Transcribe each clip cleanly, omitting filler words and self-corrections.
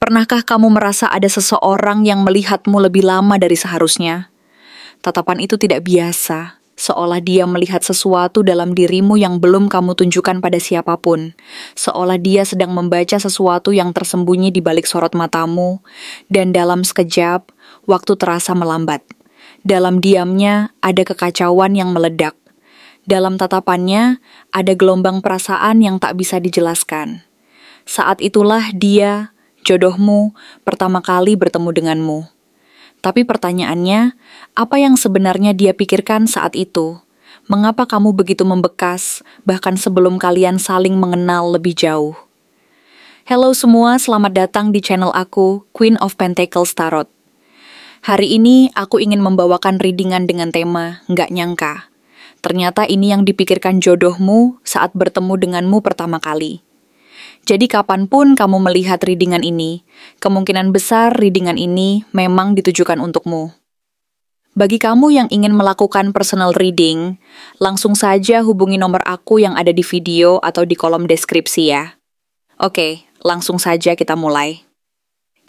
Pernahkah kamu merasa ada seseorang yang melihatmu lebih lama dari seharusnya? Tatapan itu tidak biasa, seolah dia melihat sesuatu dalam dirimu yang belum kamu tunjukkan pada siapapun, seolah dia sedang membaca sesuatu yang tersembunyi di balik sorot matamu, dan dalam sekejap, waktu terasa melambat. Dalam diamnya, ada kekacauan yang meledak. Dalam tatapannya, ada gelombang perasaan yang tak bisa dijelaskan. Saat itulah dia, jodohmu, pertama kali bertemu denganmu. Tapi pertanyaannya, apa yang sebenarnya dia pikirkan saat itu? Mengapa kamu begitu membekas, bahkan sebelum kalian saling mengenal lebih jauh? Halo semua, selamat datang di channel aku, Queen of Pentacles Tarot. Hari ini aku ingin membawakan readingan dengan tema Nggak Nyangka. Ternyata ini yang dipikirkan jodohmu saat bertemu denganmu pertama kali. Jadi kapanpun kamu melihat readingan ini, kemungkinan besar readingan ini memang ditujukan untukmu. Bagi kamu yang ingin melakukan personal reading, langsung saja hubungi nomor aku yang ada di video atau di kolom deskripsi ya. Oke, langsung saja kita mulai.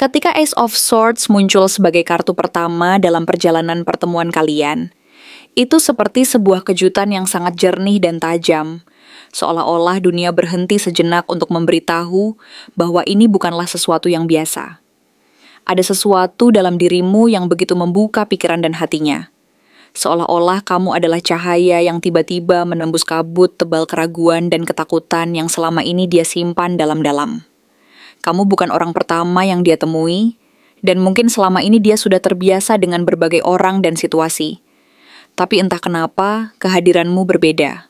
Ketika Ace of Swords muncul sebagai kartu pertama dalam perjalanan pertemuan kalian, itu seperti sebuah kejutan yang sangat jernih dan tajam, seolah-olah dunia berhenti sejenak untuk memberitahu bahwa ini bukanlah sesuatu yang biasa. Ada sesuatu dalam dirimu yang begitu membuka pikiran dan hatinya. Seolah-olah kamu adalah cahaya yang tiba-tiba menembus kabut tebal keraguan dan ketakutan yang selama ini dia simpan dalam-dalam. Kamu bukan orang pertama yang dia temui, dan mungkin selama ini dia sudah terbiasa dengan berbagai orang dan situasi. Tapi entah kenapa, kehadiranmu berbeda.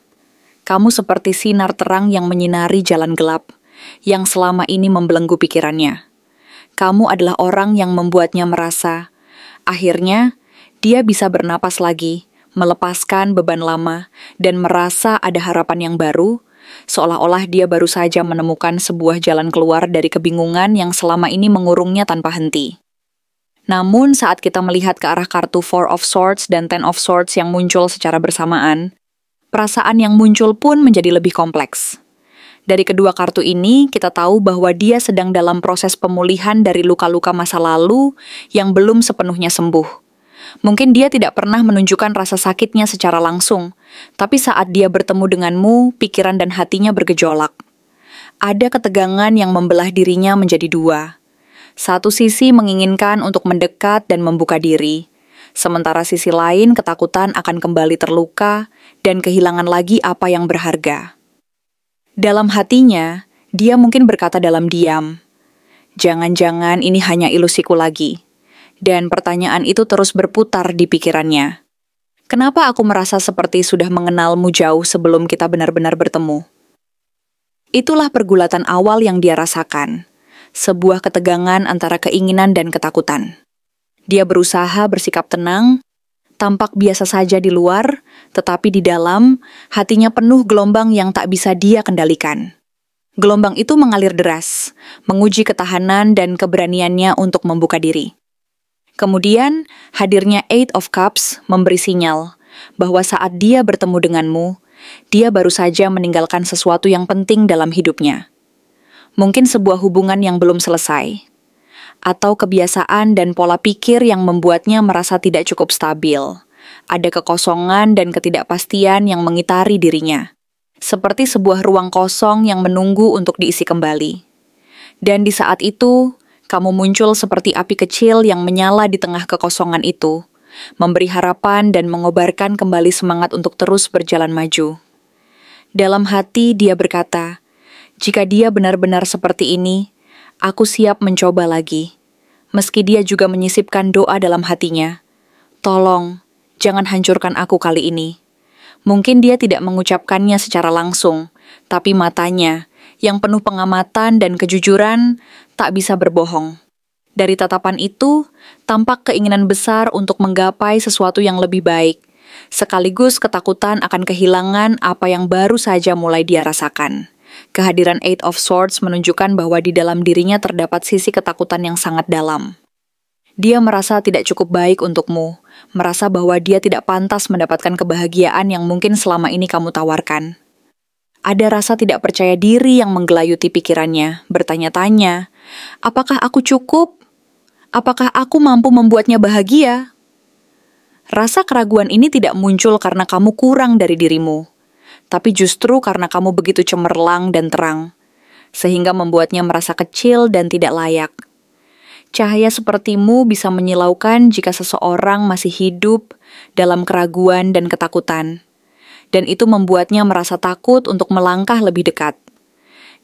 Kamu seperti sinar terang yang menyinari jalan gelap, yang selama ini membelenggu pikirannya. Kamu adalah orang yang membuatnya merasa, akhirnya, dia bisa bernapas lagi, melepaskan beban lama, dan merasa ada harapan yang baru, seolah-olah dia baru saja menemukan sebuah jalan keluar dari kebingungan yang selama ini mengurungnya tanpa henti. Namun saat kita melihat ke arah kartu Four of Swords dan Ten of Swords yang muncul secara bersamaan, perasaan yang muncul pun menjadi lebih kompleks. Dari kedua kartu ini, kita tahu bahwa dia sedang dalam proses pemulihan dari luka-luka masa lalu yang belum sepenuhnya sembuh. Mungkin dia tidak pernah menunjukkan rasa sakitnya secara langsung, tapi saat dia bertemu denganmu, pikiran dan hatinya bergejolak. Ada ketegangan yang membelah dirinya menjadi dua. Satu sisi menginginkan untuk mendekat dan membuka diri, sementara sisi lain ketakutan akan kembali terluka dan kehilangan lagi apa yang berharga. Dalam hatinya, dia mungkin berkata dalam diam, "Jangan-jangan ini hanya ilusiku lagi." Dan pertanyaan itu terus berputar di pikirannya. Kenapa aku merasa seperti sudah mengenalmu jauh sebelum kita benar-benar bertemu? Itulah pergulatan awal yang dia rasakan. Sebuah ketegangan antara keinginan dan ketakutan. Dia berusaha bersikap tenang, tampak biasa saja di luar, tetapi di dalam, hatinya penuh gelombang yang tak bisa dia kendalikan. Gelombang itu mengalir deras, menguji ketahanan dan keberaniannya untuk membuka diri. Kemudian, hadirnya Eight of Cups memberi sinyal bahwa saat dia bertemu denganmu, dia baru saja meninggalkan sesuatu yang penting dalam hidupnya. Mungkin sebuah hubungan yang belum selesai, atau kebiasaan dan pola pikir yang membuatnya merasa tidak cukup stabil. Ada kekosongan dan ketidakpastian yang mengitari dirinya, seperti sebuah ruang kosong yang menunggu untuk diisi kembali. Dan di saat itu, kamu muncul seperti api kecil yang menyala di tengah kekosongan itu, memberi harapan dan mengobarkan kembali semangat untuk terus berjalan maju. Dalam hati dia berkata, "Jika dia benar-benar seperti ini, aku siap mencoba lagi." Meski dia juga menyisipkan doa dalam hatinya, "Tolong, jangan hancurkan aku kali ini." Mungkin dia tidak mengucapkannya secara langsung, tapi matanya, yang penuh pengamatan dan kejujuran, tak bisa berbohong. Dari tatapan itu, tampak keinginan besar untuk menggapai sesuatu yang lebih baik, sekaligus ketakutan akan kehilangan apa yang baru saja mulai dia rasakan. Kehadiran Eight of Swords menunjukkan bahwa di dalam dirinya terdapat sisi ketakutan yang sangat dalam. Dia merasa tidak cukup baik untukmu, merasa bahwa dia tidak pantas mendapatkan kebahagiaan yang mungkin selama ini kamu tawarkan. Ada rasa tidak percaya diri yang menggelayuti pikirannya, bertanya-tanya, Apakah aku cukup? Apakah aku mampu membuatnya bahagia? Rasa keraguan ini tidak muncul karena kamu kurang dari dirimu, tapi justru karena kamu begitu cemerlang dan terang, sehingga membuatnya merasa kecil dan tidak layak. Cahaya sepertimu bisa menyilaukan jika seseorang masih hidup dalam keraguan dan ketakutan, dan itu membuatnya merasa takut untuk melangkah lebih dekat.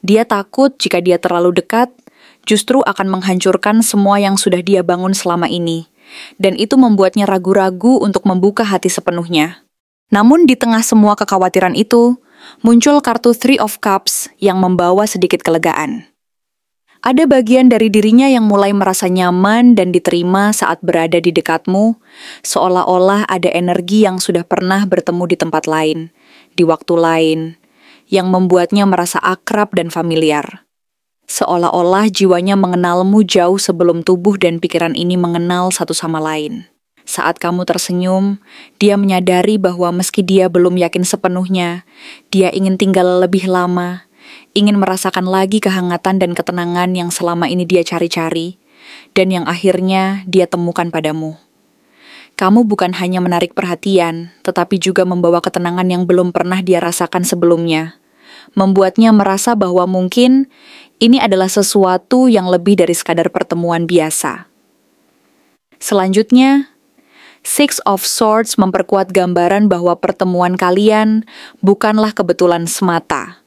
Dia takut jika dia terlalu dekat, justru akan menghancurkan semua yang sudah dia bangun selama ini, dan itu membuatnya ragu-ragu untuk membuka hati sepenuhnya. Namun di tengah semua kekhawatiran itu, muncul kartu Three of Cups yang membawa sedikit kelegaan. Ada bagian dari dirinya yang mulai merasa nyaman dan diterima saat berada di dekatmu, seolah-olah ada energi yang sudah pernah bertemu di tempat lain, di waktu lain, yang membuatnya merasa akrab dan familiar. Seolah-olah jiwanya mengenalmu jauh sebelum tubuh dan pikiran ini mengenal satu sama lain. Saat kamu tersenyum, dia menyadari bahwa meski dia belum yakin sepenuhnya, dia ingin tinggal lebih lama, ingin merasakan lagi kehangatan dan ketenangan yang selama ini dia cari-cari, dan yang akhirnya dia temukan padamu. Kamu bukan hanya menarik perhatian, tetapi juga membawa ketenangan yang belum pernah dia rasakan sebelumnya, membuatnya merasa bahwa mungkin ini adalah sesuatu yang lebih dari sekadar pertemuan biasa. Selanjutnya, Six of Swords memperkuat gambaran bahwa pertemuan kalian bukanlah kebetulan semata.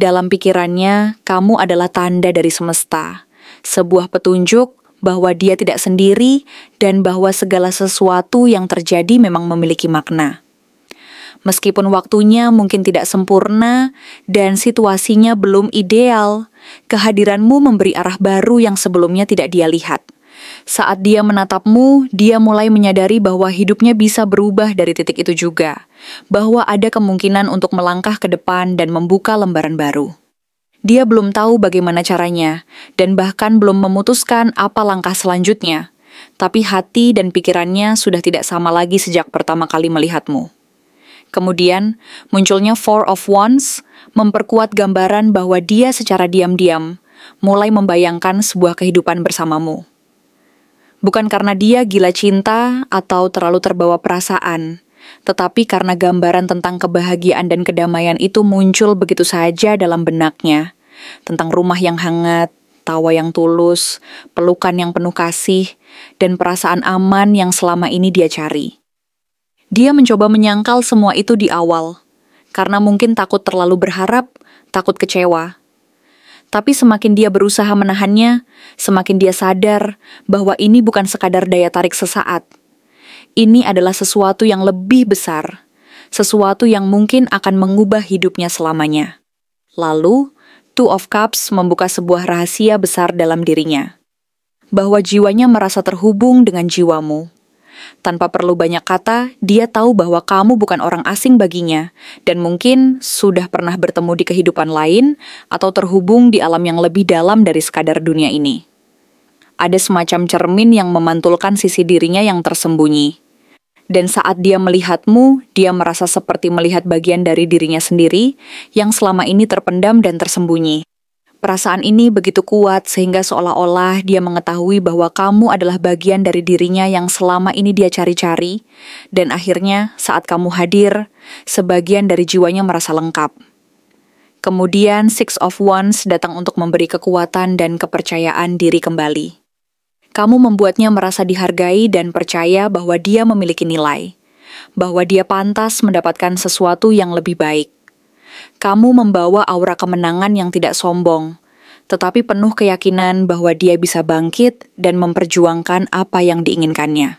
Dalam pikirannya, kamu adalah tanda dari semesta, sebuah petunjuk bahwa dia tidak sendiri dan bahwa segala sesuatu yang terjadi memang memiliki makna. Meskipun waktunya mungkin tidak sempurna dan situasinya belum ideal, kehadiranmu memberi arah baru yang sebelumnya tidak dia lihat. Saat dia menatapmu, dia mulai menyadari bahwa hidupnya bisa berubah dari titik itu juga, bahwa ada kemungkinan untuk melangkah ke depan dan membuka lembaran baru. Dia belum tahu bagaimana caranya, dan bahkan belum memutuskan apa langkah selanjutnya, tapi hati dan pikirannya sudah tidak sama lagi sejak pertama kali melihatmu. Kemudian, munculnya Four of Wands memperkuat gambaran bahwa dia secara diam-diam mulai membayangkan sebuah kehidupan bersamamu. Bukan karena dia gila cinta atau terlalu terbawa perasaan, tetapi karena gambaran tentang kebahagiaan dan kedamaian itu muncul begitu saja dalam benaknya, tentang rumah yang hangat, tawa yang tulus, pelukan yang penuh kasih, dan perasaan aman yang selama ini dia cari. Dia mencoba menyangkal semua itu di awal, karena mungkin takut terlalu berharap, takut kecewa. Tapi semakin dia berusaha menahannya, semakin dia sadar bahwa ini bukan sekadar daya tarik sesaat. Ini adalah sesuatu yang lebih besar, sesuatu yang mungkin akan mengubah hidupnya selamanya. Lalu, Two of Cups membuka sebuah rahasia besar dalam dirinya, bahwa jiwanya merasa terhubung dengan jiwamu. Tanpa perlu banyak kata, dia tahu bahwa kamu bukan orang asing baginya, dan mungkin sudah pernah bertemu di kehidupan lain, atau terhubung di alam yang lebih dalam dari sekadar dunia ini. Ada semacam cermin yang memantulkan sisi dirinya yang tersembunyi. Dan saat dia melihatmu, dia merasa seperti melihat bagian dari dirinya sendiri, yang selama ini terpendam dan tersembunyi. Perasaan ini begitu kuat sehingga seolah-olah dia mengetahui bahwa kamu adalah bagian dari dirinya yang selama ini dia cari-cari, dan akhirnya saat kamu hadir, sebagian dari jiwanya merasa lengkap. Kemudian Six of Wands datang untuk memberi kekuatan dan kepercayaan diri kembali. Kamu membuatnya merasa dihargai dan percaya bahwa dia memiliki nilai, bahwa dia pantas mendapatkan sesuatu yang lebih baik. Kamu membawa aura kemenangan yang tidak sombong, tetapi penuh keyakinan bahwa dia bisa bangkit dan memperjuangkan apa yang diinginkannya.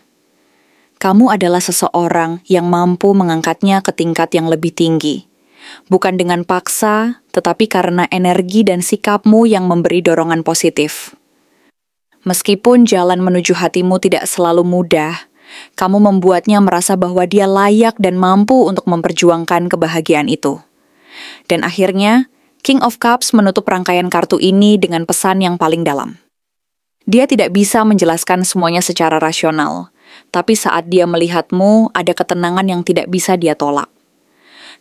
Kamu adalah seseorang yang mampu mengangkatnya ke tingkat yang lebih tinggi, bukan dengan paksa, tetapi karena energi dan sikapmu yang memberi dorongan positif. Meskipun jalan menuju hatimu tidak selalu mudah, kamu membuatnya merasa bahwa dia layak dan mampu untuk memperjuangkan kebahagiaan itu. Dan akhirnya, King of Cups menutup rangkaian kartu ini dengan pesan yang paling dalam. Dia tidak bisa menjelaskan semuanya secara rasional, tapi saat dia melihatmu, ada ketenangan yang tidak bisa dia tolak.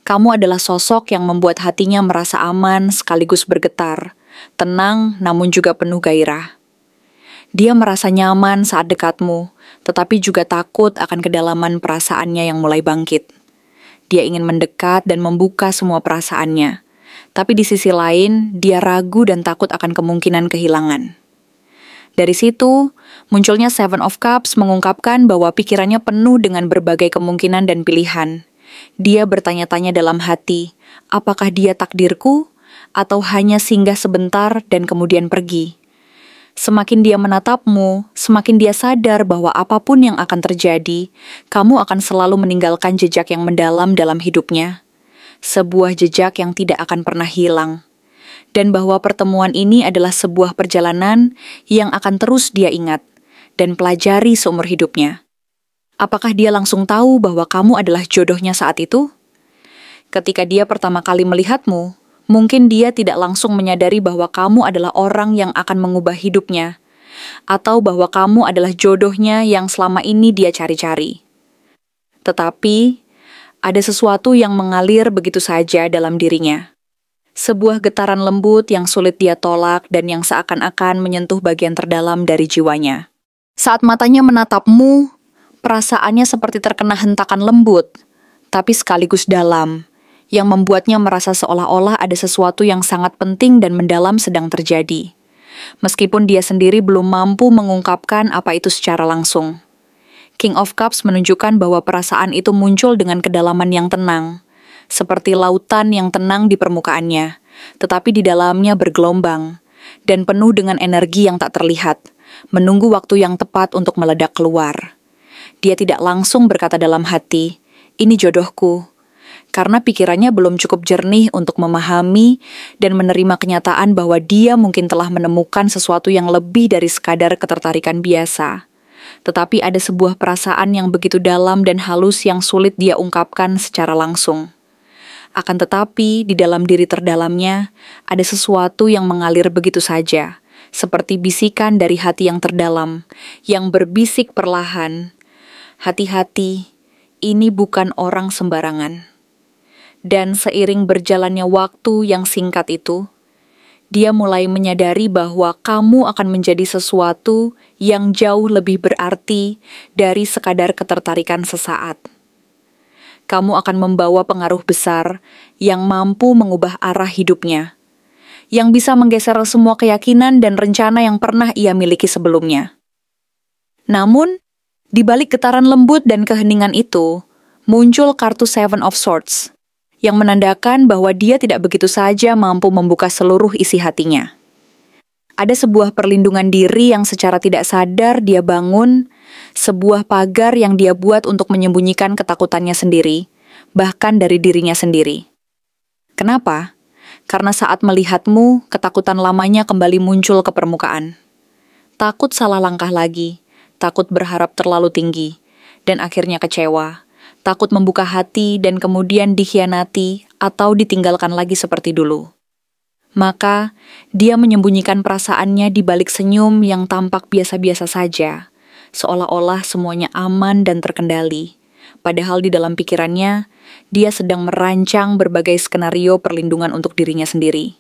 Kamu adalah sosok yang membuat hatinya merasa aman sekaligus bergetar, tenang namun juga penuh gairah. Dia merasa nyaman saat dekatmu, tetapi juga takut akan kedalaman perasaannya yang mulai bangkit. Dia ingin mendekat dan membuka semua perasaannya, tapi di sisi lain, dia ragu dan takut akan kemungkinan kehilangan. Dari situ, munculnya Seven of Cups mengungkapkan bahwa pikirannya penuh dengan berbagai kemungkinan dan pilihan. Dia bertanya-tanya dalam hati, apakah dia takdirku, atau hanya singgah sebentar dan kemudian pergi? Semakin dia menatapmu, semakin dia sadar bahwa apapun yang akan terjadi, kamu akan selalu meninggalkan jejak yang mendalam dalam hidupnya. Sebuah jejak yang tidak akan pernah hilang. Dan bahwa pertemuan ini adalah sebuah perjalanan yang akan terus dia ingat dan pelajari seumur hidupnya. Apakah dia langsung tahu bahwa kamu adalah jodohnya saat itu? Ketika dia pertama kali melihatmu, mungkin dia tidak langsung menyadari bahwa kamu adalah orang yang akan mengubah hidupnya, atau bahwa kamu adalah jodohnya yang selama ini dia cari-cari. Tetapi, ada sesuatu yang mengalir begitu saja dalam dirinya. Sebuah getaran lembut yang sulit dia tolak dan yang seakan-akan menyentuh bagian terdalam dari jiwanya. Saat matanya menatapmu, perasaannya seperti terkena hentakan lembut, tapi sekaligus dalam, yang membuatnya merasa seolah-olah ada sesuatu yang sangat penting dan mendalam sedang terjadi. Meskipun dia sendiri belum mampu mengungkapkan apa itu secara langsung. King of Cups menunjukkan bahwa perasaan itu muncul dengan kedalaman yang tenang, seperti lautan yang tenang di permukaannya, tetapi di dalamnya bergelombang, dan penuh dengan energi yang tak terlihat, menunggu waktu yang tepat untuk meledak keluar. Dia tidak langsung berkata dalam hati, ini jodohku, karena pikirannya belum cukup jernih untuk memahami dan menerima kenyataan bahwa dia mungkin telah menemukan sesuatu yang lebih dari sekadar ketertarikan biasa. Tetapi ada sebuah perasaan yang begitu dalam dan halus yang sulit dia ungkapkan secara langsung. Akan tetapi, di dalam diri terdalamnya, ada sesuatu yang mengalir begitu saja, seperti bisikan dari hati yang terdalam, yang berbisik perlahan, hati-hati, ini bukan orang sembarangan. Dan seiring berjalannya waktu yang singkat itu, dia mulai menyadari bahwa kamu akan menjadi sesuatu yang jauh lebih berarti dari sekadar ketertarikan sesaat. Kamu akan membawa pengaruh besar yang mampu mengubah arah hidupnya, yang bisa menggeser semua keyakinan dan rencana yang pernah ia miliki sebelumnya. Namun, di balik getaran lembut dan keheningan itu, muncul kartu Seven of Swords, yang menandakan bahwa dia tidak begitu saja mampu membuka seluruh isi hatinya. Ada sebuah perlindungan diri yang secara tidak sadar dia bangun, sebuah pagar yang dia buat untuk menyembunyikan ketakutannya sendiri, bahkan dari dirinya sendiri. Kenapa? Karena saat melihatmu, ketakutan lamanya kembali muncul ke permukaan. Takut salah langkah lagi, takut berharap terlalu tinggi, dan akhirnya kecewa, takut membuka hati dan kemudian dikhianati atau ditinggalkan lagi seperti dulu. Maka, dia menyembunyikan perasaannya di balik senyum yang tampak biasa-biasa saja, seolah-olah semuanya aman dan terkendali. Padahal di dalam pikirannya, dia sedang merancang berbagai skenario perlindungan untuk dirinya sendiri.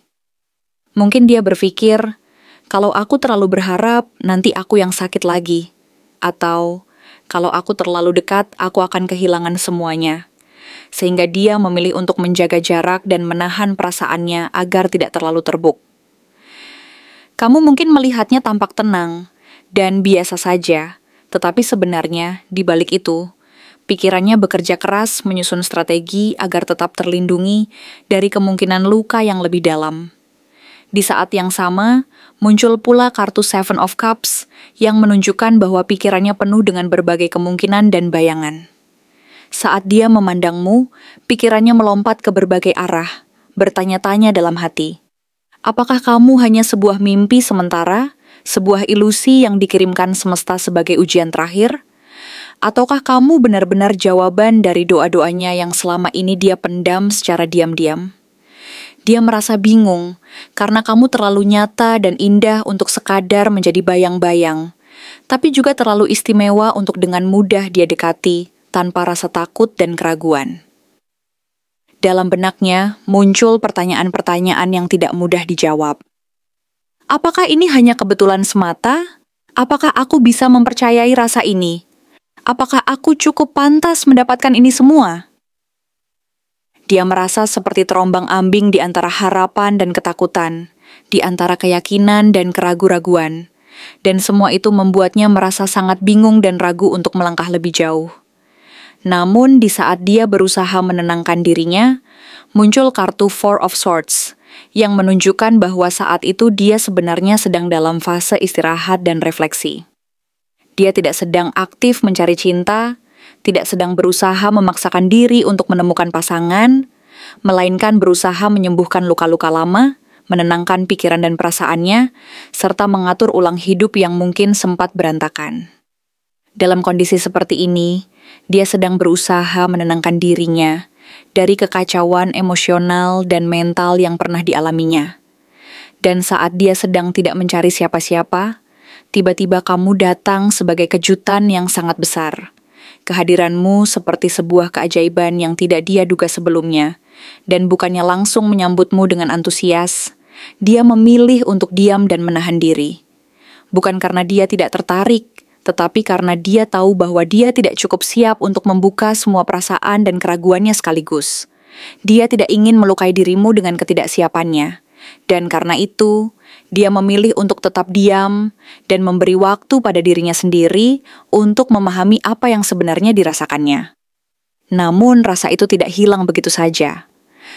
Mungkin dia berpikir, kalau aku terlalu berharap, nanti aku yang sakit lagi. Atau, kalau aku terlalu dekat, aku akan kehilangan semuanya. Sehingga dia memilih untuk menjaga jarak dan menahan perasaannya agar tidak terlalu terbuk. Kamu mungkin melihatnya tampak tenang dan biasa saja, tetapi sebenarnya di balik itu, pikirannya bekerja keras menyusun strategi agar tetap terlindungi dari kemungkinan luka yang lebih dalam. Di saat yang sama, muncul pula kartu Seven of Cups yang menunjukkan bahwa pikirannya penuh dengan berbagai kemungkinan dan bayangan. Saat dia memandangmu, pikirannya melompat ke berbagai arah, bertanya-tanya dalam hati. Apakah kamu hanya sebuah mimpi sementara, sebuah ilusi yang dikirimkan semesta sebagai ujian terakhir? Ataukah kamu benar-benar jawaban dari doa-doanya yang selama ini dia pendam secara diam-diam? Dia merasa bingung, karena kamu terlalu nyata dan indah untuk sekadar menjadi bayang-bayang, tapi juga terlalu istimewa untuk dengan mudah dia dekati, tanpa rasa takut dan keraguan. Dalam benaknya muncul pertanyaan-pertanyaan yang tidak mudah dijawab. Apakah ini hanya kebetulan semata? Apakah aku bisa mempercayai rasa ini? Apakah aku cukup pantas mendapatkan ini semua? Dia merasa seperti terombang-ambing di antara harapan dan ketakutan, di antara keyakinan dan keraguan-raguan, dan semua itu membuatnya merasa sangat bingung dan ragu untuk melangkah lebih jauh. Namun di saat dia berusaha menenangkan dirinya, muncul kartu Four of Swords, yang menunjukkan bahwa saat itu dia sebenarnya sedang dalam fase istirahat dan refleksi. Dia tidak sedang aktif mencari cinta, tidak sedang berusaha memaksakan diri untuk menemukan pasangan, melainkan berusaha menyembuhkan luka-luka lama, menenangkan pikiran dan perasaannya, serta mengatur ulang hidup yang mungkin sempat berantakan. Dalam kondisi seperti ini, dia sedang berusaha menenangkan dirinya dari kekacauan emosional dan mental yang pernah dialaminya. Dan saat dia sedang tidak mencari siapa-siapa, tiba-tiba kamu datang sebagai kejutan yang sangat besar. Kehadiranmu seperti sebuah keajaiban yang tidak dia duga sebelumnya, dan bukannya langsung menyambutmu dengan antusias, dia memilih untuk diam dan menahan diri. Bukan karena dia tidak tertarik, tetapi karena dia tahu bahwa dia tidak cukup siap untuk membuka semua perasaan dan keraguannya sekaligus. Dia tidak ingin melukai dirimu dengan ketidaksiapannya. Dan karena itu, dia memilih untuk tetap diam dan memberi waktu pada dirinya sendiri untuk memahami apa yang sebenarnya dirasakannya. Namun rasa itu tidak hilang begitu saja.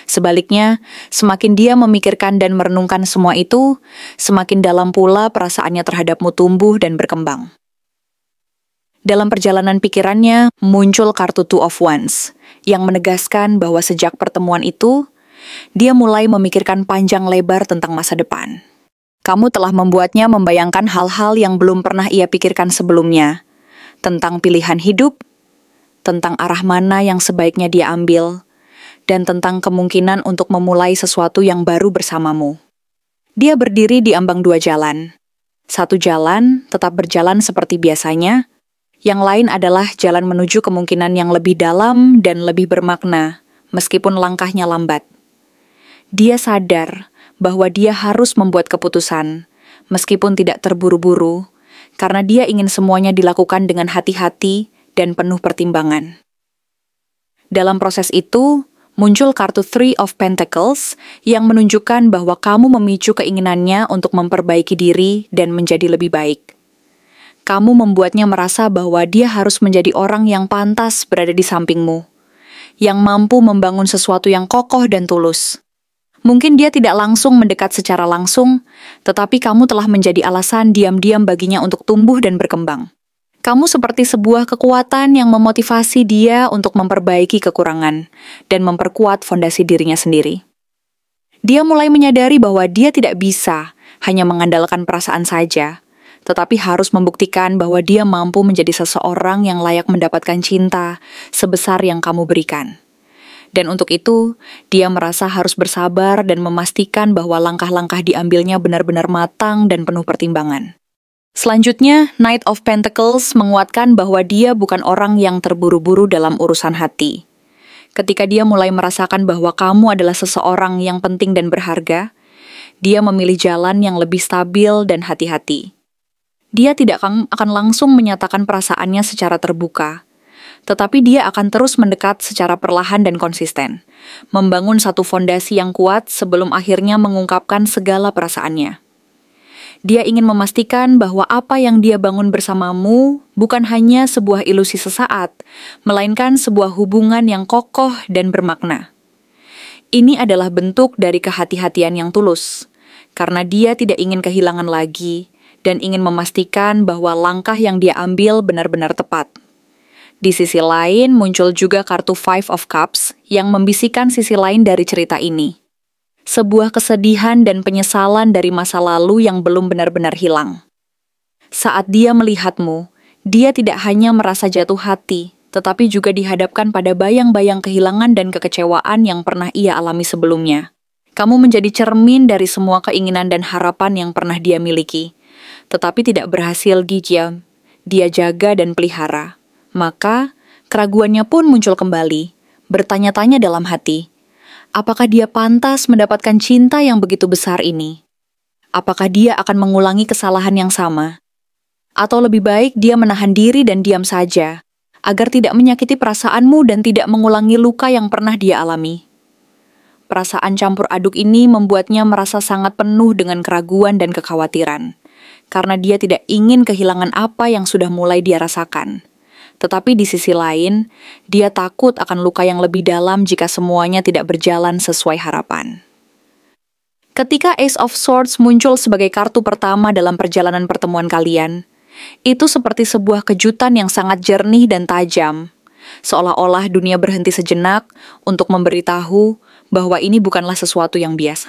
Sebaliknya, semakin dia memikirkan dan merenungkan semua itu, semakin dalam pula perasaannya terhadapmu tumbuh dan berkembang. Dalam perjalanan pikirannya, muncul kartu Two of Wands, yang menegaskan bahwa sejak pertemuan itu, dia mulai memikirkan panjang lebar tentang masa depan. Kamu telah membuatnya membayangkan hal-hal yang belum pernah ia pikirkan sebelumnya, tentang pilihan hidup, tentang arah mana yang sebaiknya dia ambil, dan tentang kemungkinan untuk memulai sesuatu yang baru bersamamu. Dia berdiri di ambang dua jalan. Satu jalan tetap berjalan seperti biasanya, yang lain adalah jalan menuju kemungkinan yang lebih dalam dan lebih bermakna, meskipun langkahnya lambat. Dia sadar bahwa dia harus membuat keputusan, meskipun tidak terburu-buru, karena dia ingin semuanya dilakukan dengan hati-hati dan penuh pertimbangan. Dalam proses itu, muncul kartu Three of Pentacles yang menunjukkan bahwa kamu memicu keinginannya untuk memperbaiki diri dan menjadi lebih baik. Kamu membuatnya merasa bahwa dia harus menjadi orang yang pantas berada di sampingmu, yang mampu membangun sesuatu yang kokoh dan tulus. Mungkin dia tidak langsung mendekat secara langsung, tetapi kamu telah menjadi alasan diam-diam baginya untuk tumbuh dan berkembang. Kamu seperti sebuah kekuatan yang memotivasi dia untuk memperbaiki kekurangan dan memperkuat fondasi dirinya sendiri. Dia mulai menyadari bahwa dia tidak bisa hanya mengandalkan perasaan saja, tetapi harus membuktikan bahwa dia mampu menjadi seseorang yang layak mendapatkan cinta sebesar yang kamu berikan. Dan untuk itu, dia merasa harus bersabar dan memastikan bahwa langkah-langkah diambilnya benar-benar matang dan penuh pertimbangan. Selanjutnya, Knight of Pentacles menguatkan bahwa dia bukan orang yang terburu-buru dalam urusan hati. Ketika dia mulai merasakan bahwa kamu adalah seseorang yang penting dan berharga, dia memilih jalan yang lebih stabil dan hati-hati. Dia tidak akan langsung menyatakan perasaannya secara terbuka, tetapi dia akan terus mendekat secara perlahan dan konsisten, membangun satu fondasi yang kuat sebelum akhirnya mengungkapkan segala perasaannya. Dia ingin memastikan bahwa apa yang dia bangun bersamamu bukan hanya sebuah ilusi sesaat, melainkan sebuah hubungan yang kokoh dan bermakna. Ini adalah bentuk dari kehati-hatian yang tulus, karena dia tidak ingin kehilangan lagi, dan ingin memastikan bahwa langkah yang dia ambil benar-benar tepat. Di sisi lain, muncul juga kartu Five of Cups yang membisikkan sisi lain dari cerita ini. Sebuah kesedihan dan penyesalan dari masa lalu yang belum benar-benar hilang. Saat dia melihatmu, dia tidak hanya merasa jatuh hati, tetapi juga dihadapkan pada bayang-bayang kehilangan dan kekecewaan yang pernah ia alami sebelumnya. Kamu menjadi cermin dari semua keinginan dan harapan yang pernah dia miliki, tetapi tidak berhasil dia jaga dan pelihara. Maka, keraguannya pun muncul kembali, bertanya-tanya dalam hati, apakah dia pantas mendapatkan cinta yang begitu besar ini? Apakah dia akan mengulangi kesalahan yang sama? Atau lebih baik dia menahan diri dan diam saja, agar tidak menyakiti perasaanmu dan tidak mengulangi luka yang pernah dia alami. Perasaan campur aduk ini membuatnya merasa sangat penuh dengan keraguan dan kekhawatiran, karena dia tidak ingin kehilangan apa yang sudah mulai dia rasakan. Tetapi di sisi lain, dia takut akan luka yang lebih dalam jika semuanya tidak berjalan sesuai harapan. Ketika Ace of Swords muncul sebagai kartu pertama dalam perjalanan pertemuan kalian, itu seperti sebuah kejutan yang sangat jernih dan tajam, seolah-olah dunia berhenti sejenak untuk memberitahu bahwa ini bukanlah sesuatu yang biasa.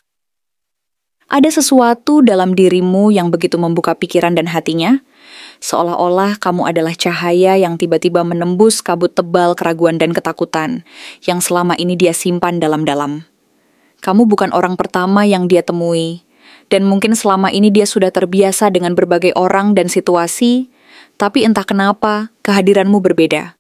Ada sesuatu dalam dirimu yang begitu membuka pikiran dan hatinya, seolah-olah kamu adalah cahaya yang tiba-tiba menembus kabut tebal keraguan dan ketakutan yang selama ini dia simpan dalam-dalam. Kamu bukan orang pertama yang dia temui, dan mungkin selama ini dia sudah terbiasa dengan berbagai orang dan situasi, tapi entah kenapa kehadiranmu berbeda.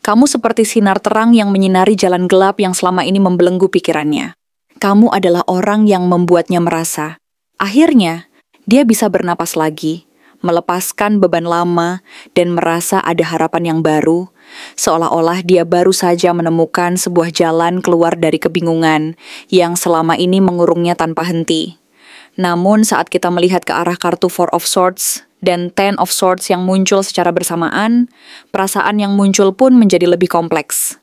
Kamu seperti sinar terang yang menyinari jalan gelap yang selama ini membelenggu pikirannya. Kamu adalah orang yang membuatnya merasa. Akhirnya, dia bisa bernapas lagi, melepaskan beban lama, dan merasa ada harapan yang baru, seolah-olah dia baru saja menemukan sebuah jalan keluar dari kebingungan yang selama ini mengurungnya tanpa henti. Namun saat kita melihat ke arah kartu Four of Swords dan Ten of Swords yang muncul secara bersamaan, perasaan yang muncul pun menjadi lebih kompleks.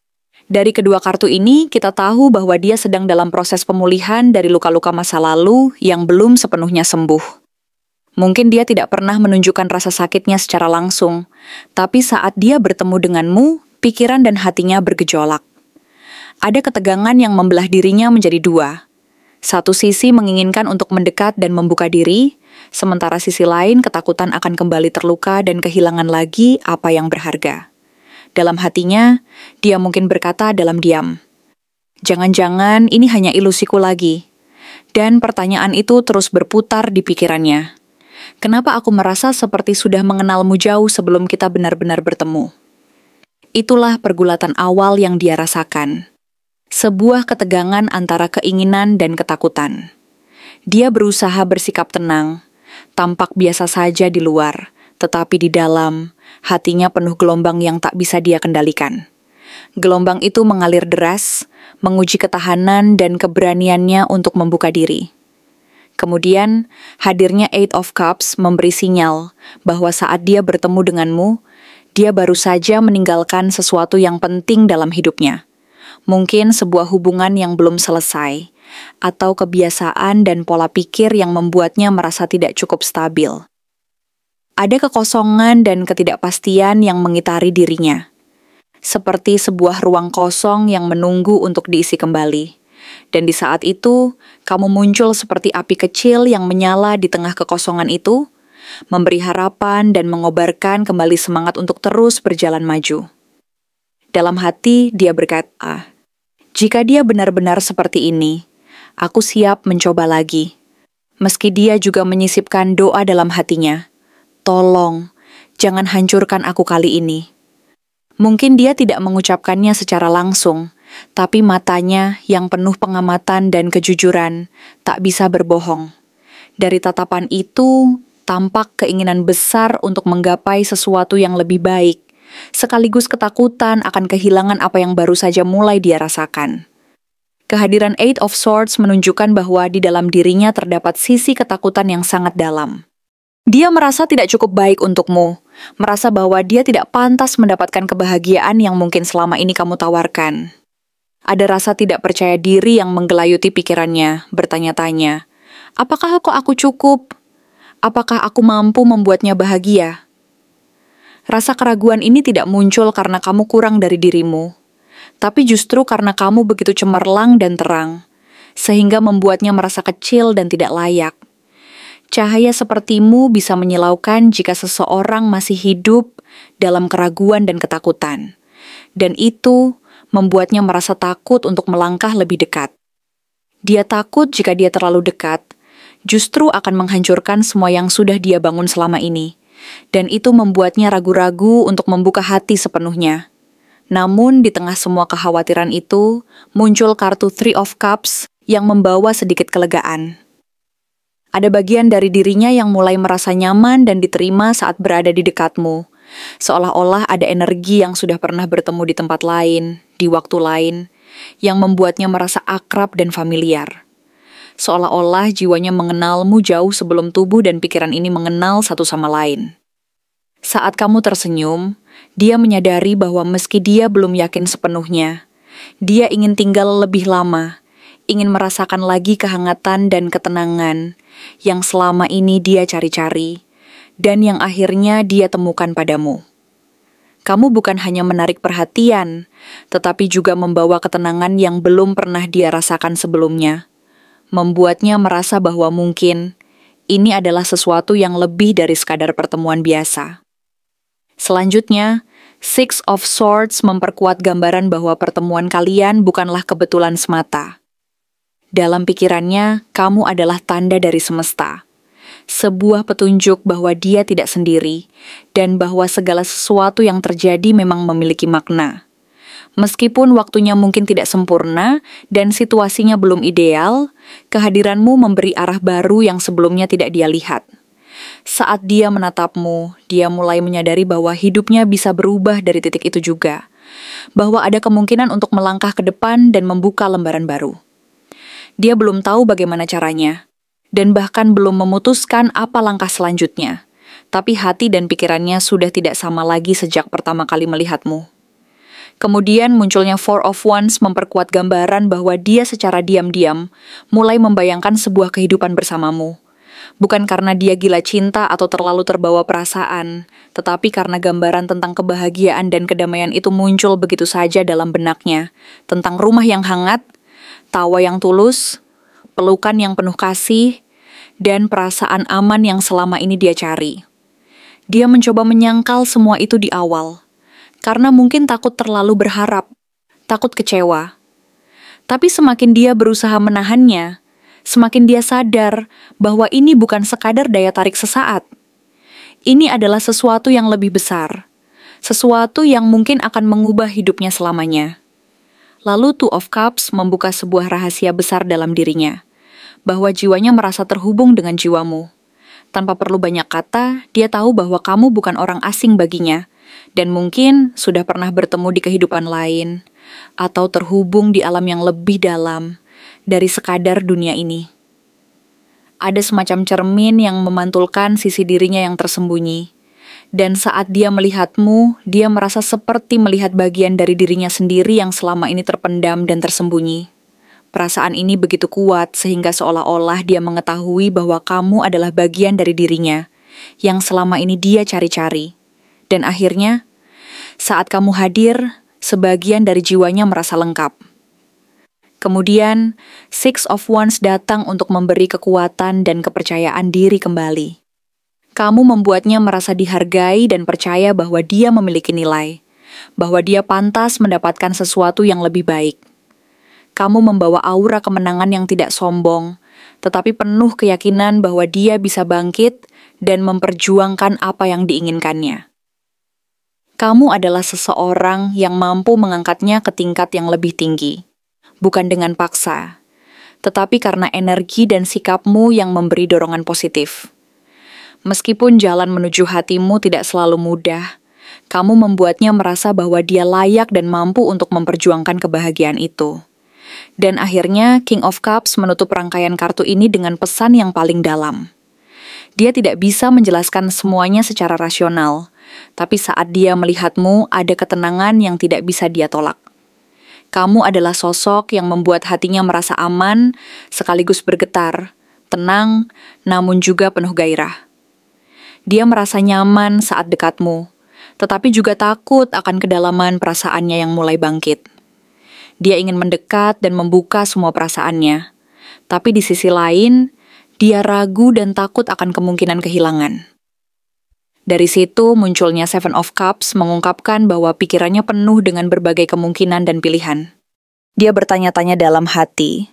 Dari kedua kartu ini, kita tahu bahwa dia sedang dalam proses pemulihan dari luka-luka masa lalu yang belum sepenuhnya sembuh. Mungkin dia tidak pernah menunjukkan rasa sakitnya secara langsung, tapi saat dia bertemu denganmu, pikiran dan hatinya bergejolak. Ada ketegangan yang membelah dirinya menjadi dua. Satu sisi menginginkan untuk mendekat dan membuka diri, sementara sisi lain ketakutan akan kembali terluka dan kehilangan lagi apa yang berharga. Dalam hatinya, dia mungkin berkata dalam diam, "Jangan-jangan ini hanya ilusiku lagi." Dan pertanyaan itu terus berputar di pikirannya. Kenapa aku merasa seperti sudah mengenalmu jauh sebelum kita benar-benar bertemu? Itulah pergulatan awal yang dia rasakan. Sebuah ketegangan antara keinginan dan ketakutan. Dia berusaha bersikap tenang, tampak biasa saja di luar, tetapi di dalam, hatinya penuh gelombang yang tak bisa dia kendalikan. Gelombang itu mengalir deras, menguji ketahanan dan keberaniannya untuk membuka diri. Kemudian, hadirnya Eight of Cups memberi sinyal bahwa saat dia bertemu denganmu, dia baru saja meninggalkan sesuatu yang penting dalam hidupnya. Mungkin sebuah hubungan yang belum selesai, atau kebiasaan dan pola pikir yang membuatnya merasa tidak cukup stabil. Ada kekosongan dan ketidakpastian yang mengitari dirinya, seperti sebuah ruang kosong yang menunggu untuk diisi kembali. Dan di saat itu, kamu muncul seperti api kecil yang menyala di tengah kekosongan itu, memberi harapan dan mengobarkan kembali semangat untuk terus berjalan maju. Dalam hati, dia berkata, "Jika dia benar-benar seperti ini, aku siap mencoba lagi." Meski dia juga menyisipkan doa dalam hatinya, "Tolong, jangan hancurkan aku kali ini." Mungkin dia tidak mengucapkannya secara langsung, tapi matanya yang penuh pengamatan dan kejujuran tak bisa berbohong. Dari tatapan itu, tampak keinginan besar untuk menggapai sesuatu yang lebih baik, sekaligus ketakutan akan kehilangan apa yang baru saja mulai dia rasakan. Kehadiran Eight of Swords menunjukkan bahwa di dalam dirinya terdapat sisi ketakutan yang sangat dalam. Dia merasa tidak cukup baik untukmu, merasa bahwa dia tidak pantas mendapatkan kebahagiaan yang mungkin selama ini kamu tawarkan. Ada rasa tidak percaya diri yang menggelayuti pikirannya, bertanya-tanya, apakah aku cukup? Apakah aku mampu membuatnya bahagia? Rasa keraguan ini tidak muncul karena kamu kurang dari dirimu, tapi justru karena kamu begitu cemerlang dan terang, sehingga membuatnya merasa kecil dan tidak layak. Cahaya sepertimu bisa menyilaukan jika seseorang masih hidup dalam keraguan dan ketakutan, dan itu membuatnya merasa takut untuk melangkah lebih dekat. Dia takut jika dia terlalu dekat, justru akan menghancurkan semua yang sudah dia bangun selama ini, dan itu membuatnya ragu-ragu untuk membuka hati sepenuhnya. Namun di tengah semua kekhawatiran itu, muncul kartu Three of Cups yang membawa sedikit kelegaan. Ada bagian dari dirinya yang mulai merasa nyaman dan diterima saat berada di dekatmu. Seolah-olah ada energi yang sudah pernah bertemu di tempat lain, di waktu lain, yang membuatnya merasa akrab dan familiar. Seolah-olah jiwanya mengenalmu jauh sebelum tubuh dan pikiran ini mengenal satu sama lain. Saat kamu tersenyum, dia menyadari bahwa meski dia belum yakin sepenuhnya, dia ingin tinggal lebih lama, ingin merasakan lagi kehangatan dan ketenangan yang selama ini dia cari-cari, dan yang akhirnya dia temukan padamu. Kamu bukan hanya menarik perhatian, tetapi juga membawa ketenangan yang belum pernah dia rasakan sebelumnya, membuatnya merasa bahwa mungkin ini adalah sesuatu yang lebih dari sekadar pertemuan biasa. Selanjutnya, Six of Swords memperkuat gambaran bahwa pertemuan kalian bukanlah kebetulan semata. Dalam pikirannya, kamu adalah tanda dari semesta. Sebuah petunjuk bahwa dia tidak sendiri, dan bahwa segala sesuatu yang terjadi memang memiliki makna. Meskipun waktunya mungkin tidak sempurna, dan situasinya belum ideal, kehadiranmu memberi arah baru yang sebelumnya tidak dia lihat. Saat dia menatapmu, dia mulai menyadari bahwa hidupnya bisa berubah dari titik itu juga. Bahwa ada kemungkinan untuk melangkah ke depan dan membuka lembaran baru. Dia belum tahu bagaimana caranya, dan bahkan belum memutuskan apa langkah selanjutnya. Tapi hati dan pikirannya sudah tidak sama lagi sejak pertama kali melihatmu. Kemudian munculnya Four of Wands memperkuat gambaran bahwa dia secara diam-diam mulai membayangkan sebuah kehidupan bersamamu. Bukan karena dia gila cinta atau terlalu terbawa perasaan, tetapi karena gambaran tentang kebahagiaan dan kedamaian itu muncul begitu saja dalam benaknya, tentang rumah yang hangat, tawa yang tulus, pelukan yang penuh kasih, dan perasaan aman yang selama ini dia cari. Dia mencoba menyangkal semua itu di awal, karena mungkin takut terlalu berharap, takut kecewa. Tapi semakin dia berusaha menahannya, semakin dia sadar bahwa ini bukan sekadar daya tarik sesaat. Ini adalah sesuatu yang lebih besar, sesuatu yang mungkin akan mengubah hidupnya selamanya. Lalu Two of Cups membuka sebuah rahasia besar dalam dirinya, bahwa jiwanya merasa terhubung dengan jiwamu. Tanpa perlu banyak kata, dia tahu bahwa kamu bukan orang asing baginya, dan mungkin sudah pernah bertemu di kehidupan lain, atau terhubung di alam yang lebih dalam dari sekadar dunia ini. Ada semacam cermin yang memantulkan sisi dirinya yang tersembunyi, dan saat dia melihatmu, dia merasa seperti melihat bagian dari dirinya sendiri yang selama ini terpendam dan tersembunyi. Perasaan ini begitu kuat sehingga seolah-olah dia mengetahui bahwa kamu adalah bagian dari dirinya, yang selama ini dia cari-cari. Dan akhirnya, saat kamu hadir, sebagian dari jiwanya merasa lengkap. Kemudian, Six of Wands datang untuk memberi kekuatan dan kepercayaan diri kembali. Kamu membuatnya merasa dihargai dan percaya bahwa dia memiliki nilai, bahwa dia pantas mendapatkan sesuatu yang lebih baik. Kamu membawa aura kemenangan yang tidak sombong, tetapi penuh keyakinan bahwa dia bisa bangkit dan memperjuangkan apa yang diinginkannya. Kamu adalah seseorang yang mampu mengangkatnya ke tingkat yang lebih tinggi. Bukan dengan paksa, tetapi karena energi dan sikapmu yang memberi dorongan positif. Meskipun jalan menuju hatimu tidak selalu mudah, kamu membuatnya merasa bahwa dia layak dan mampu untuk memperjuangkan kebahagiaan itu. Dan akhirnya King of Cups menutup rangkaian kartu ini dengan pesan yang paling dalam. Dia tidak bisa menjelaskan semuanya secara rasional, tapi saat dia melihatmu ada ketenangan yang tidak bisa dia tolak. Kamu adalah sosok yang membuat hatinya merasa aman, sekaligus bergetar, tenang, namun juga penuh gairah. Dia merasa nyaman saat dekatmu, tetapi juga takut akan kedalaman perasaannya yang mulai bangkit. Dia ingin mendekat dan membuka semua perasaannya, tapi di sisi lain, dia ragu dan takut akan kemungkinan kehilangan. Dari situ munculnya Seven of Cups mengungkapkan bahwa pikirannya penuh dengan berbagai kemungkinan dan pilihan. Dia bertanya-tanya dalam hati,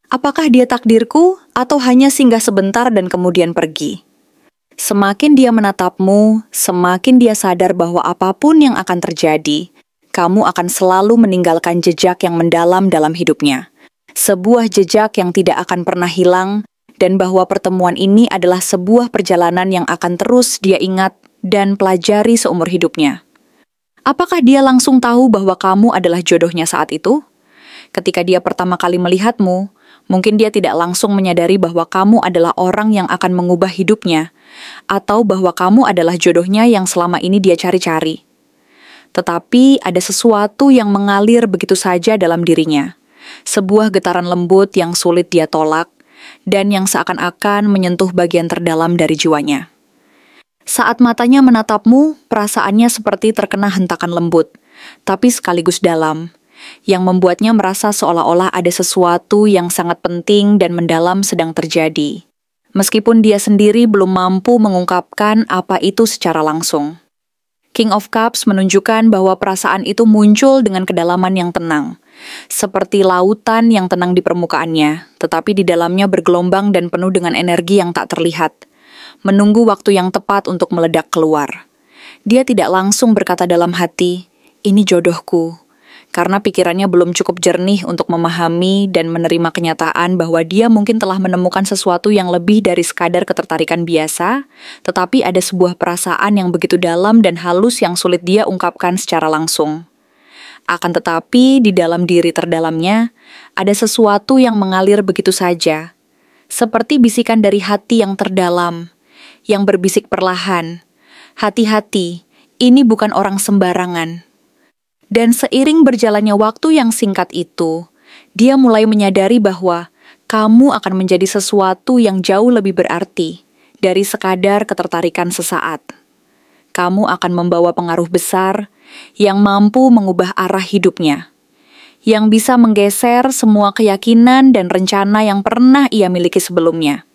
apakah dia takdirku atau hanya singgah sebentar dan kemudian pergi? Semakin dia menatapmu, semakin dia sadar bahwa apapun yang akan terjadi, kamu akan selalu meninggalkan jejak yang mendalam dalam hidupnya. Sebuah jejak yang tidak akan pernah hilang dan bahwa pertemuan ini adalah sebuah perjalanan yang akan terus dia ingat dan pelajari seumur hidupnya. Apakah dia langsung tahu bahwa kamu adalah jodohnya saat itu? Ketika dia pertama kali melihatmu, mungkin dia tidak langsung menyadari bahwa kamu adalah orang yang akan mengubah hidupnya, atau bahwa kamu adalah jodohnya yang selama ini dia cari-cari. Tetapi ada sesuatu yang mengalir begitu saja dalam dirinya, sebuah getaran lembut yang sulit dia tolak, dan yang seakan-akan menyentuh bagian terdalam dari jiwanya. Saat matanya menatapmu, perasaannya seperti terkena hentakan lembut, tapi sekaligus dalam, yang membuatnya merasa seolah-olah ada sesuatu yang sangat penting dan mendalam sedang terjadi, meskipun dia sendiri belum mampu mengungkapkan apa itu secara langsung. King of Cups menunjukkan bahwa perasaan itu muncul dengan kedalaman yang tenang, seperti lautan yang tenang di permukaannya, tetapi di dalamnya bergelombang dan penuh dengan energi yang tak terlihat, menunggu waktu yang tepat untuk meledak keluar. Dia tidak langsung berkata dalam hati, "Ini jodohku," karena pikirannya belum cukup jernih untuk memahami dan menerima kenyataan bahwa dia mungkin telah menemukan sesuatu yang lebih dari sekadar ketertarikan biasa, tetapi ada sebuah perasaan yang begitu dalam dan halus yang sulit dia ungkapkan secara langsung. Akan tetapi, di dalam diri terdalamnya, ada sesuatu yang mengalir begitu saja, seperti bisikan dari hati yang terdalam, yang berbisik perlahan, "Hati-hati, ini bukan orang sembarangan." Dan seiring berjalannya waktu yang singkat itu, dia mulai menyadari bahwa kamu akan menjadi sesuatu yang jauh lebih berarti dari sekadar ketertarikan sesaat. Kamu akan membawa pengaruh besar yang mampu mengubah arah hidupnya, yang bisa menggeser semua keyakinan dan rencana yang pernah ia miliki sebelumnya.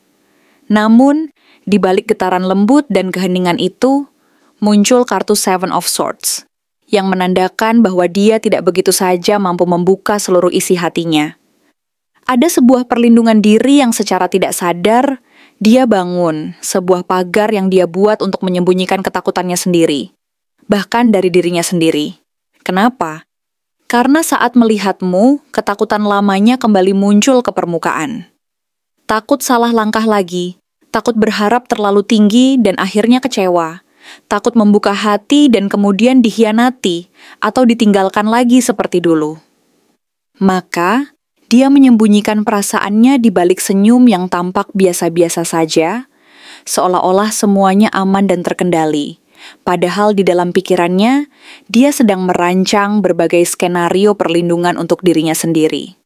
Namun, di balik getaran lembut dan keheningan itu, muncul kartu Seven of Swords, yang menandakan bahwa dia tidak begitu saja mampu membuka seluruh isi hatinya. Ada sebuah perlindungan diri yang secara tidak sadar, dia bangun sebuah pagar yang dia buat untuk menyembunyikan ketakutannya sendiri, bahkan dari dirinya sendiri. Kenapa? Karena saat melihatmu, ketakutan lamanya kembali muncul ke permukaan. Takut salah langkah lagi, takut berharap terlalu tinggi dan akhirnya kecewa. Takut membuka hati dan kemudian dikhianati atau ditinggalkan lagi seperti dulu. Maka, dia menyembunyikan perasaannya di balik senyum yang tampak biasa-biasa saja, seolah-olah semuanya aman dan terkendali. Padahal di dalam pikirannya, dia sedang merancang berbagai skenario perlindungan untuk dirinya sendiri.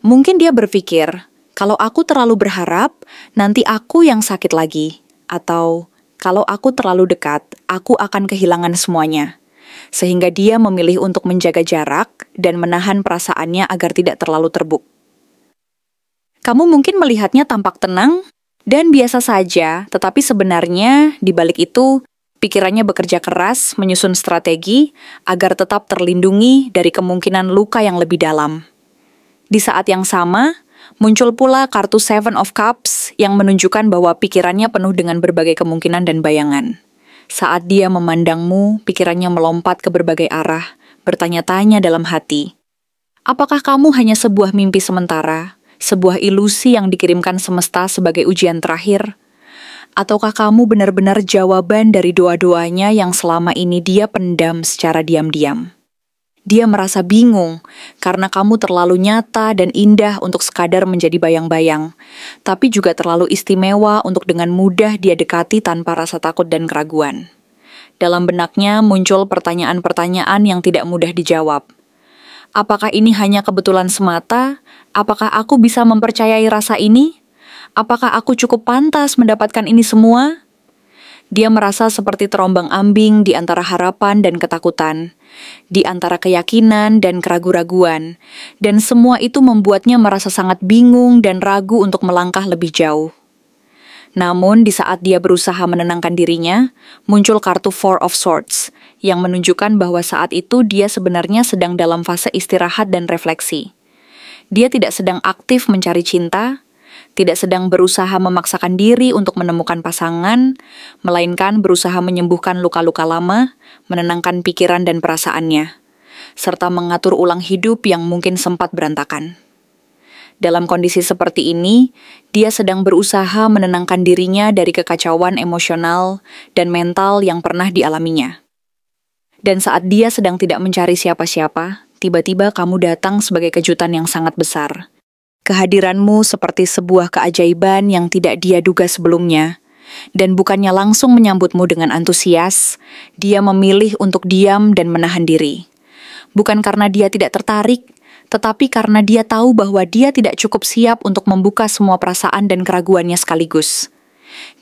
Mungkin dia berpikir, kalau aku terlalu berharap, nanti aku yang sakit lagi. Atau, kalau aku terlalu dekat, aku akan kehilangan semuanya. Sehingga dia memilih untuk menjaga jarak dan menahan perasaannya agar tidak terlalu terbuk. Kamu mungkin melihatnya tampak tenang dan biasa saja, tetapi sebenarnya di balik itu, pikirannya bekerja keras menyusun strategi agar tetap terlindungi dari kemungkinan luka yang lebih dalam. Di saat yang sama, muncul pula kartu Seven of Cups yang menunjukkan bahwa pikirannya penuh dengan berbagai kemungkinan dan bayangan. Saat dia memandangmu, pikirannya melompat ke berbagai arah, bertanya-tanya dalam hati. Apakah kamu hanya sebuah mimpi sementara, sebuah ilusi yang dikirimkan semesta sebagai ujian terakhir? Ataukah kamu benar-benar jawaban dari doa-doanya yang selama ini dia pendam secara diam-diam? Dia merasa bingung karena kamu terlalu nyata dan indah untuk sekadar menjadi bayang-bayang, tapi juga terlalu istimewa untuk dengan mudah dia dekati tanpa rasa takut dan keraguan. Dalam benaknya muncul pertanyaan-pertanyaan yang tidak mudah dijawab. Apakah ini hanya kebetulan semata? Apakah aku bisa mempercayai rasa ini? Apakah aku cukup pantas mendapatkan ini semua? Dia merasa seperti terombang-ambing di antara harapan dan ketakutan, di antara keyakinan dan keraguan-raguan, dan semua itu membuatnya merasa sangat bingung dan ragu untuk melangkah lebih jauh. Namun, di saat dia berusaha menenangkan dirinya, muncul kartu Four of Swords, yang menunjukkan bahwa saat itu dia sebenarnya sedang dalam fase istirahat dan refleksi. Dia tidak sedang aktif mencari cinta, tidak sedang berusaha memaksakan diri untuk menemukan pasangan, melainkan berusaha menyembuhkan luka-luka lama, menenangkan pikiran dan perasaannya, serta mengatur ulang hidup yang mungkin sempat berantakan. Dalam kondisi seperti ini, dia sedang berusaha menenangkan dirinya dari kekacauan emosional dan mental yang pernah dialaminya. Dan saat dia sedang tidak mencari siapa-siapa, tiba-tiba kamu datang sebagai kejutan yang sangat besar. Kehadiranmu seperti sebuah keajaiban yang tidak dia duga sebelumnya. Dan bukannya langsung menyambutmu dengan antusias, dia memilih untuk diam dan menahan diri. Bukan karena dia tidak tertarik, tetapi karena dia tahu bahwa dia tidak cukup siap untuk membuka semua perasaan dan keraguannya sekaligus.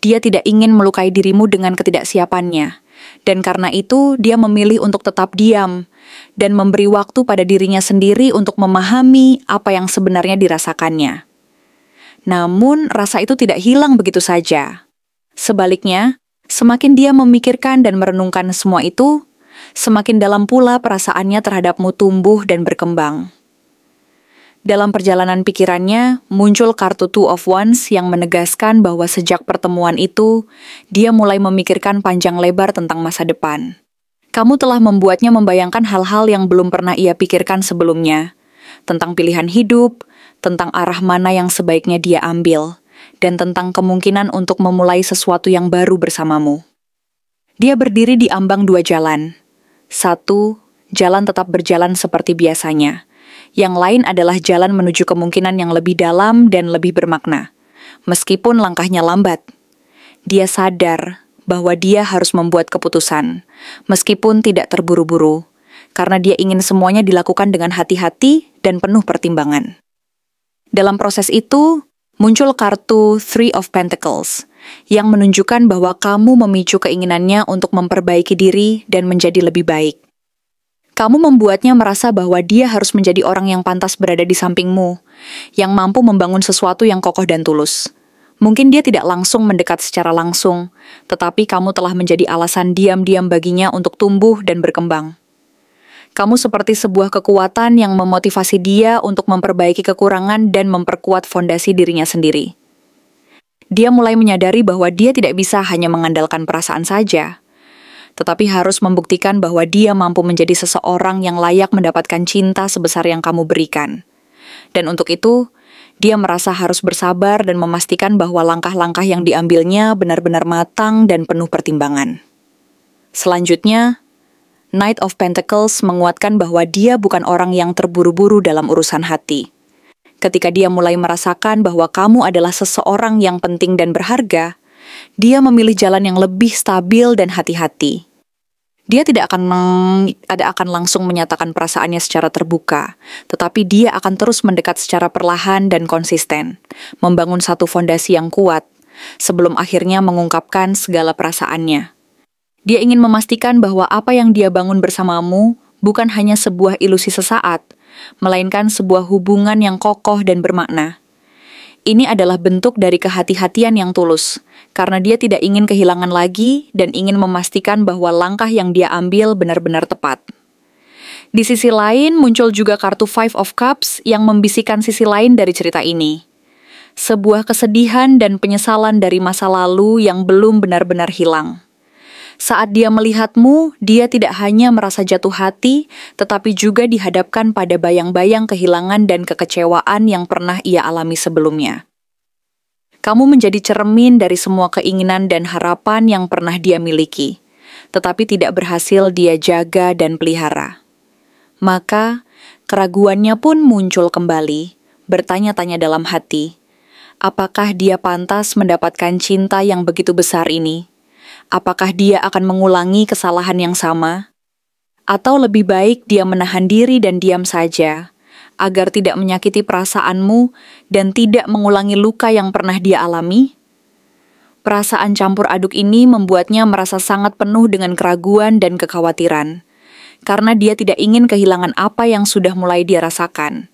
Dia tidak ingin melukai dirimu dengan ketidaksiapannya, dan karena itu dia memilih untuk tetap diam dan memberi waktu pada dirinya sendiri untuk memahami apa yang sebenarnya dirasakannya. Namun, rasa itu tidak hilang begitu saja. Sebaliknya, semakin dia memikirkan dan merenungkan semua itu, semakin dalam pula perasaannya terhadapmu tumbuh dan berkembang. Dalam perjalanan pikirannya, muncul kartu Two of Wands yang menegaskan bahwa sejak pertemuan itu, dia mulai memikirkan panjang lebar tentang masa depan. Kamu telah membuatnya membayangkan hal-hal yang belum pernah ia pikirkan sebelumnya, tentang pilihan hidup, tentang arah mana yang sebaiknya dia ambil, dan tentang kemungkinan untuk memulai sesuatu yang baru bersamamu. Dia berdiri di ambang dua jalan. Satu, jalan tetap berjalan seperti biasanya. Yang lain adalah jalan menuju kemungkinan yang lebih dalam dan lebih bermakna. Meskipun langkahnya lambat, dia sadar bahwa dia harus membuat keputusan, meskipun tidak terburu-buru, karena dia ingin semuanya dilakukan dengan hati-hati dan penuh pertimbangan. Dalam proses itu, muncul kartu Three of Pentacles, yang menunjukkan bahwa kamu memicu keinginannya untuk memperbaiki diri dan menjadi lebih baik. Kamu membuatnya merasa bahwa dia harus menjadi orang yang pantas berada di sampingmu, yang mampu membangun sesuatu yang kokoh dan tulus. Mungkin dia tidak langsung mendekat secara langsung, tetapi kamu telah menjadi alasan diam-diam baginya untuk tumbuh dan berkembang. Kamu seperti sebuah kekuatan yang memotivasi dia untuk memperbaiki kekurangan dan memperkuat fondasi dirinya sendiri. Dia mulai menyadari bahwa dia tidak bisa hanya mengandalkan perasaan saja, tetapi harus membuktikan bahwa dia mampu menjadi seseorang yang layak mendapatkan cinta sebesar yang kamu berikan. Dan untuk itu, dia merasa harus bersabar dan memastikan bahwa langkah-langkah yang diambilnya benar-benar matang dan penuh pertimbangan. Selanjutnya, Knight of Pentacles menguatkan bahwa dia bukan orang yang terburu-buru dalam urusan hati. Ketika dia mulai merasakan bahwa kamu adalah seseorang yang penting dan berharga, dia memilih jalan yang lebih stabil dan hati-hati. Dia tidak akan langsung menyatakan perasaannya secara terbuka, tetapi dia akan terus mendekat secara perlahan dan konsisten, membangun satu fondasi yang kuat, sebelum akhirnya mengungkapkan segala perasaannya. Dia ingin memastikan bahwa apa yang dia bangun bersamamu bukan hanya sebuah ilusi sesaat, melainkan sebuah hubungan yang kokoh dan bermakna. Ini adalah bentuk dari kehati-hatian yang tulus, karena dia tidak ingin kehilangan lagi dan ingin memastikan bahwa langkah yang dia ambil benar-benar tepat. Di sisi lain, muncul juga kartu Five of Cups yang membisikkan sisi lain dari cerita ini. Sebuah kesedihan dan penyesalan dari masa lalu yang belum benar-benar hilang. Saat dia melihatmu, dia tidak hanya merasa jatuh hati, tetapi juga dihadapkan pada bayang-bayang kehilangan dan kekecewaan yang pernah ia alami sebelumnya. Kamu menjadi cermin dari semua keinginan dan harapan yang pernah dia miliki, tetapi tidak berhasil dia jaga dan pelihara. Maka, keraguannya pun muncul kembali, bertanya-tanya dalam hati, apakah dia pantas mendapatkan cinta yang begitu besar ini? Apakah dia akan mengulangi kesalahan yang sama? Atau lebih baik dia menahan diri dan diam saja, agar tidak menyakiti perasaanmu dan tidak mengulangi luka yang pernah dia alami? Perasaan campur aduk ini membuatnya merasa sangat penuh dengan keraguan dan kekhawatiran, karena dia tidak ingin kehilangan apa yang sudah mulai dia rasakan.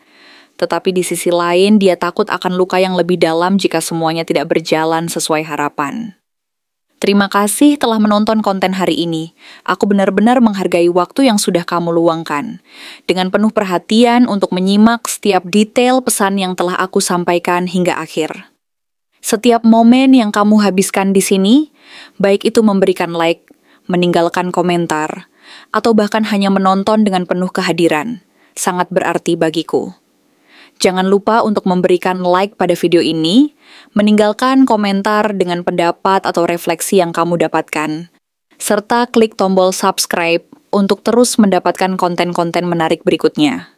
Tetapi di sisi lain, dia takut akan luka yang lebih dalam jika semuanya tidak berjalan sesuai harapan. Terima kasih telah menonton konten hari ini. Aku benar-benar menghargai waktu yang sudah kamu luangkan. Dengan penuh perhatian untuk menyimak setiap detail pesan yang telah aku sampaikan hingga akhir. Setiap momen yang kamu habiskan di sini, baik itu memberikan like, meninggalkan komentar, atau bahkan hanya menonton dengan penuh kehadiran, sangat berarti bagiku. Jangan lupa untuk memberikan like pada video ini, meninggalkan komentar dengan pendapat atau refleksi yang kamu dapatkan, serta klik tombol subscribe untuk terus mendapatkan konten-konten menarik berikutnya.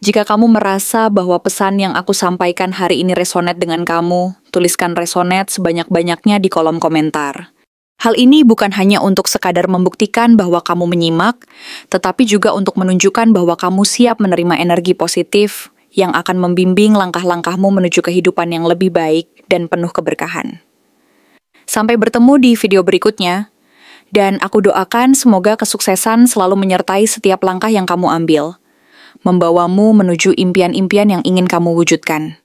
Jika kamu merasa bahwa pesan yang aku sampaikan hari ini resonate dengan kamu, tuliskan resonate sebanyak-banyaknya di kolom komentar. Hal ini bukan hanya untuk sekadar membuktikan bahwa kamu menyimak, tetapi juga untuk menunjukkan bahwa kamu siap menerima energi positif yang akan membimbing langkah-langkahmu menuju kehidupan yang lebih baik dan penuh keberkahan. Sampai bertemu di video berikutnya, dan aku doakan semoga kesuksesan selalu menyertai setiap langkah yang kamu ambil, membawamu menuju impian-impian yang ingin kamu wujudkan.